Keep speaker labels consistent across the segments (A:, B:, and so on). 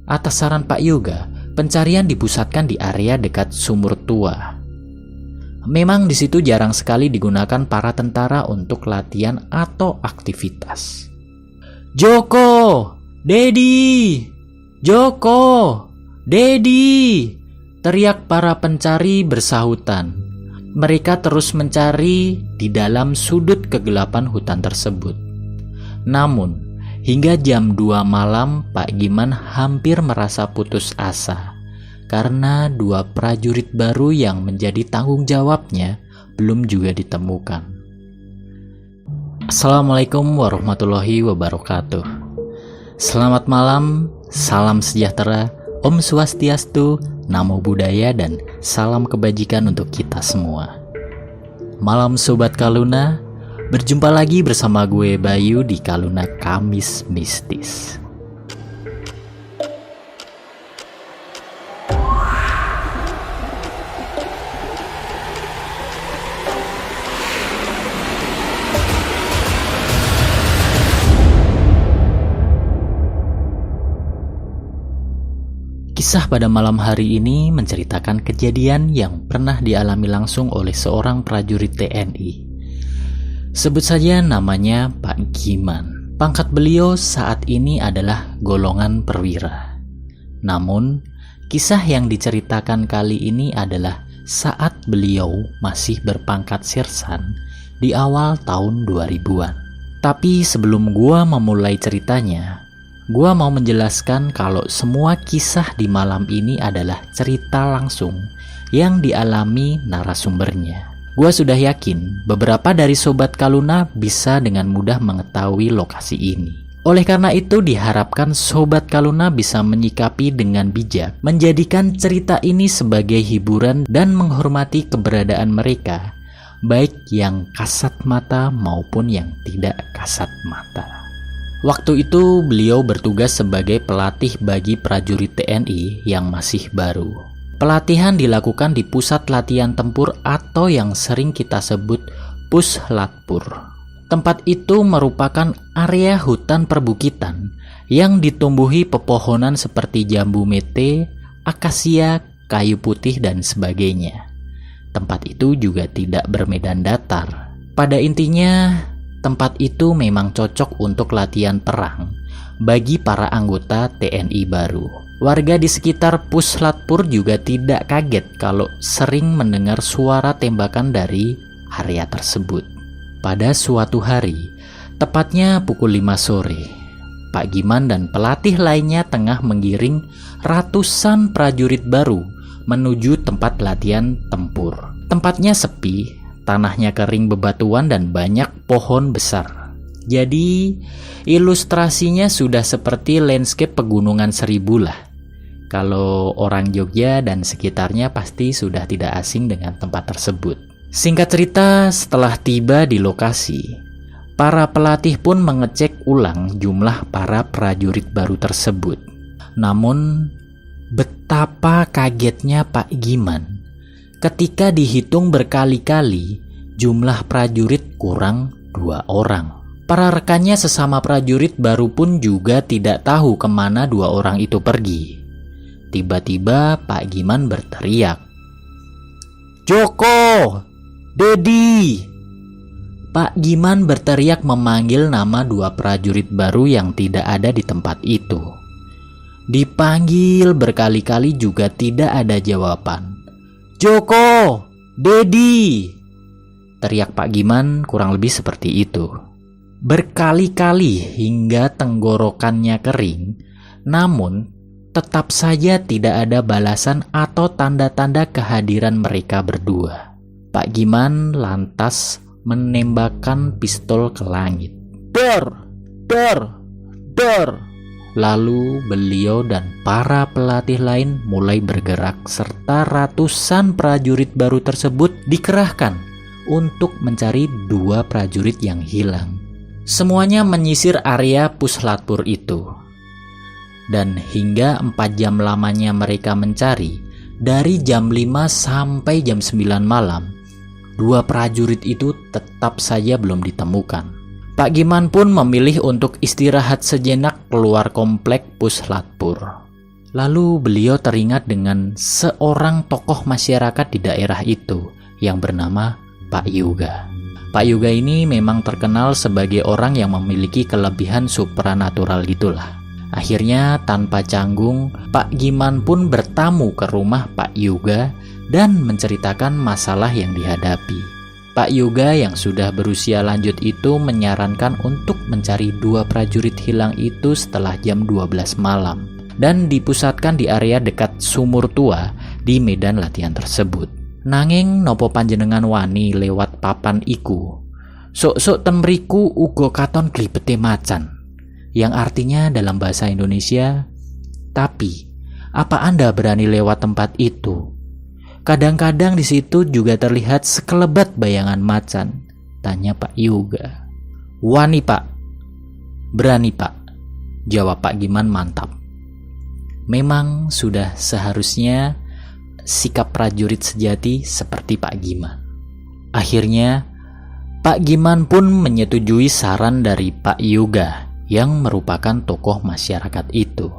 A: Atas saran Pak Yoga, pencarian dipusatkan di area dekat sumur tua. Memang di situ jarang sekali digunakan para tentara untuk latihan atau aktivitas. Joko, Dedi, Joko, Dedi, teriak para pencari bersahutan. Mereka terus mencari di dalam sudut kegelapan hutan tersebut. Namun, hingga jam 2 malam Pak Giman hampir merasa putus asa karena 2 prajurit baru yang menjadi tanggung jawabnya belum juga ditemukan. Assalamualaikum warahmatullahi wabarakatuh. Selamat malam, salam sejahtera, Om Swastiastu, Namo Buddhaya, dan salam kebajikan untuk kita semua. Malam Sobat Kaluna, berjumpa lagi bersama gue Bayu di Kaluna Kamis Mistis. Kisah pada malam hari ini menceritakan kejadian yang pernah dialami langsung oleh seorang prajurit TNI. Sebut saja namanya Pak Giman. Pangkat beliau saat ini adalah golongan perwira. Namun, kisah yang diceritakan kali ini adalah saat beliau masih berpangkat sersan di awal tahun 2000-an. Tapi sebelum gua memulai ceritanya, gua mau menjelaskan kalau semua kisah di malam ini adalah cerita langsung yang dialami narasumbernya. Gua sudah yakin beberapa dari Sobat Kaluna bisa dengan mudah mengetahui lokasi ini. Oleh karena itu diharapkan Sobat Kaluna bisa menyikapi dengan bijak, menjadikan cerita ini sebagai hiburan dan menghormati keberadaan mereka, baik yang kasat mata maupun yang tidak kasat mata. Waktu itu beliau bertugas sebagai pelatih bagi prajurit TNI yang masih baru. Pelatihan dilakukan di pusat latihan tempur atau yang sering kita sebut Puslatpur. Tempat itu merupakan area hutan perbukitan yang ditumbuhi pepohonan seperti jambu mete, akasia, kayu putih, dan sebagainya. Tempat itu juga tidak bermedan datar. Pada intinya, tempat itu memang cocok untuk latihan perang bagi para anggota TNI baru. Warga di sekitar Puslatpur juga tidak kaget kalau sering mendengar suara tembakan dari area tersebut. Pada suatu hari, tepatnya pukul 5 sore, Pak Giman dan pelatih lainnya tengah menggiring ratusan prajurit baru menuju tempat latihan tempur. Tempatnya sepi, tanahnya kering bebatuan dan banyak pohon besar. Jadi ilustrasinya sudah seperti landscape pegunungan Seribu lah. Kalau orang Jogja dan sekitarnya pasti sudah tidak asing dengan tempat tersebut. Singkat cerita, setelah tiba di lokasi, para pelatih pun mengecek ulang jumlah para prajurit baru tersebut. Namun betapa kagetnya Pak Giman ketika dihitung berkali-kali jumlah prajurit kurang 2 orang. Para rekannya sesama prajurit baru pun juga tidak tahu kemana 2 orang itu pergi. Tiba-tiba Pak Giman berteriak, "Joko! Dedi!" Pak Giman berteriak memanggil nama 2 prajurit baru yang tidak ada di tempat itu. Dipanggil berkali-kali juga tidak ada jawaban. "Joko! Dedi!" teriak Pak Giman kurang lebih seperti itu. Berkali-kali hingga tenggorokannya kering, namun tetap saja tidak ada balasan atau tanda-tanda kehadiran mereka berdua. Pak Giman lantas menembakkan pistol ke langit. "Dor! Dor! Dor!" Lalu beliau dan para pelatih lain mulai bergerak serta ratusan prajurit baru tersebut dikerahkan untuk mencari 2 prajurit yang hilang. Semuanya menyisir area Puslatpur itu. Dan hingga 4 jam lamanya mereka mencari, dari jam 5 sampai jam 9 malam, 2 prajurit itu tetap saja belum ditemukan. Pak Giman pun memilih untuk istirahat sejenak keluar komplek Puslatpur. Lalu beliau teringat dengan seorang tokoh masyarakat di daerah itu yang bernama Pak Yuga. Pak Yuga ini memang terkenal sebagai orang yang memiliki kelebihan supranatural gitulah. Akhirnya tanpa canggung, Pak Giman pun bertamu ke rumah Pak Yuga dan menceritakan masalah yang dihadapi. Pak Yuga yang sudah berusia lanjut itu menyarankan untuk mencari 2 prajurit hilang itu setelah jam 12 malam dan dipusatkan di area dekat sumur tua di medan latihan tersebut. Nanging nopo panjenengan wani lewat papan iku, sok-sok ten mriku uga katon glibete macan, yang artinya dalam bahasa Indonesia, tapi apa Anda berani lewat tempat itu? Kadang-kadang di situ juga terlihat sekelebat bayangan macan, tanya Pak Yuga. Wani Pak, berani Pak, jawab Pak Giman mantap. Memang sudah seharusnya sikap prajurit sejati seperti Pak Giman. Akhirnya, Pak Giman pun menyetujui saran dari Pak Yuga yang merupakan tokoh masyarakat itu.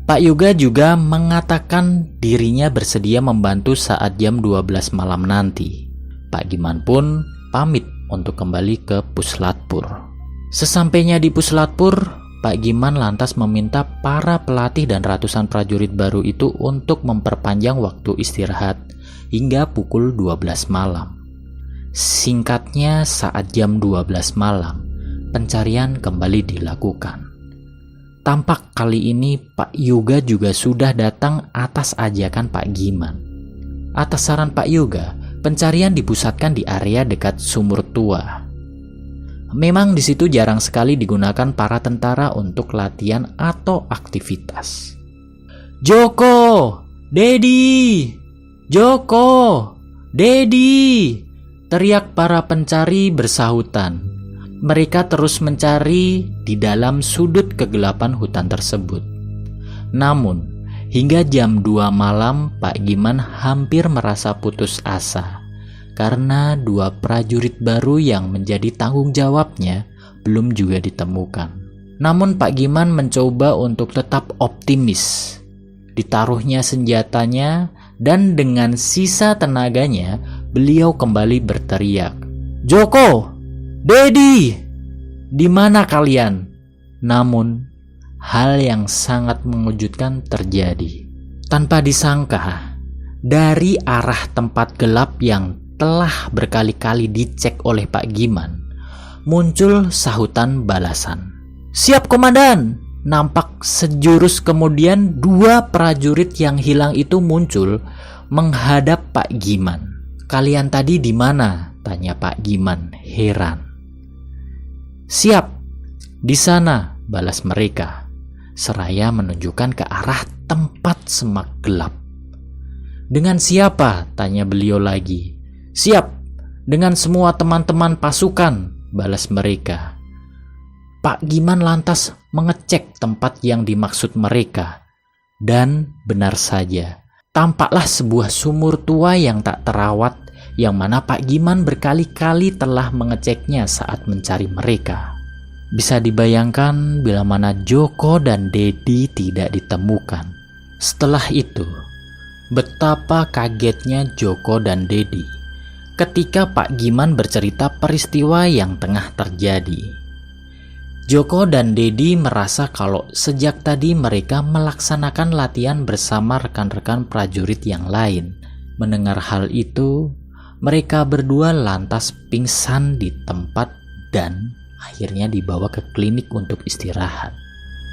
A: Pak Yuga juga mengatakan dirinya bersedia membantu saat jam 12 malam nanti. Pak Giman pun pamit untuk kembali ke Puslatpur. Sesampainya di Puslatpur, Pak Giman lantas meminta para pelatih dan ratusan prajurit baru itu untuk memperpanjang waktu istirahat hingga pukul 12 malam. Singkatnya, saat jam 12 malam, pencarian kembali dilakukan. Tampak kali ini Pak Yuga juga sudah datang atas ajakan Pak Giman. Atas saran Pak Yuga, pencarian dipusatkan di area dekat sumur tua. Memang di situ jarang sekali digunakan para tentara untuk latihan atau aktivitas. Joko, Dedi, Joko, Dedi, teriak para pencari bersahutan. Mereka terus mencari di dalam sudut kegelapan hutan tersebut. Namun, hingga jam 2 malam Pak Giman hampir merasa putus asa karena 2 prajurit baru yang menjadi tanggung jawabnya belum juga ditemukan. Namun Pak Giman mencoba untuk tetap optimis. Ditaruhnya senjatanya dan dengan sisa tenaganya beliau kembali berteriak, Joko, Dedi, di mana kalian? Namun hal yang sangat mengejutkan terjadi. Tanpa disangka, dari arah tempat gelap yang telah berkali-kali dicek oleh Pak Giman, muncul sahutan balasan. Siap komandan! Nampak sejurus kemudian 2 prajurit yang hilang itu muncul menghadap Pak Giman. Kalian tadi di mana? Tanya Pak Giman heran. Siap, di sana, balas mereka, seraya menunjukkan ke arah tempat semak gelap. Dengan siapa? Tanya beliau lagi. Siap, dengan semua teman-teman pasukan, balas mereka. Pak Giman lantas mengecek tempat yang dimaksud mereka. Dan benar saja, tampaklah sebuah sumur tua yang tak terawat, yang mana Pak Giman berkali-kali telah mengeceknya saat mencari mereka. Bisa dibayangkan bila mana Joko dan Dedi tidak ditemukan. Setelah itu, betapa kagetnya Joko dan Dedi ketika Pak Giman bercerita peristiwa yang tengah terjadi. Joko dan Dedi merasa kalau sejak tadi mereka melaksanakan latihan bersama rekan-rekan prajurit yang lain. Mendengar hal itu, mereka berdua lantas pingsan di tempat dan akhirnya dibawa ke klinik untuk istirahat.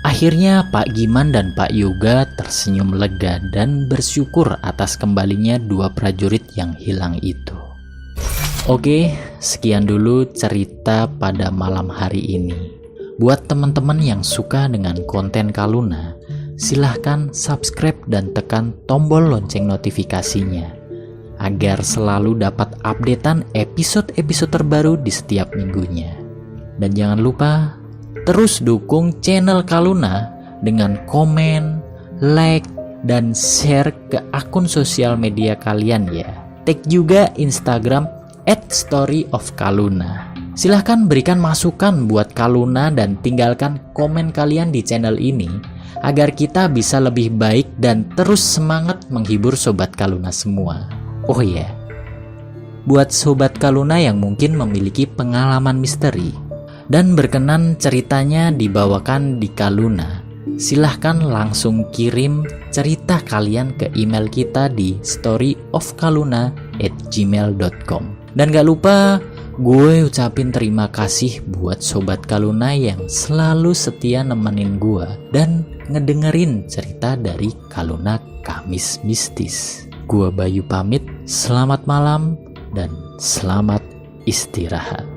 A: Akhirnya Pak Giman dan Pak Yuga tersenyum lega dan bersyukur atas kembalinya 2 prajurit yang hilang itu. Oke, sekian dulu cerita pada malam hari ini. Buat teman-teman yang suka dengan konten Kaluna, silahkan subscribe dan tekan tombol lonceng notifikasinya agar selalu dapat updatean episode-episode terbaru di setiap minggunya. Dan jangan lupa terus dukung channel Kaluna dengan komen, like, dan share ke akun sosial media kalian ya. Tag juga Instagram @storyofkaluna. Silahkan berikan masukan buat Kaluna dan tinggalkan komen kalian di channel ini agar kita bisa lebih baik dan terus semangat menghibur Sobat Kaluna semua. Oh iya, buat Sobat Kaluna yang mungkin memiliki pengalaman misteri dan berkenan ceritanya dibawakan di Kaluna, silahkan langsung kirim cerita kalian ke email kita di storyofkaluna@gmail.com. Dan gak lupa gue ucapin terima kasih buat Sobat Kaluna yang selalu setia nemenin gue dan ngedengerin cerita dari Kaluna Kamis Mistis. Gue Bayu pamit, selamat malam dan selamat istirahat.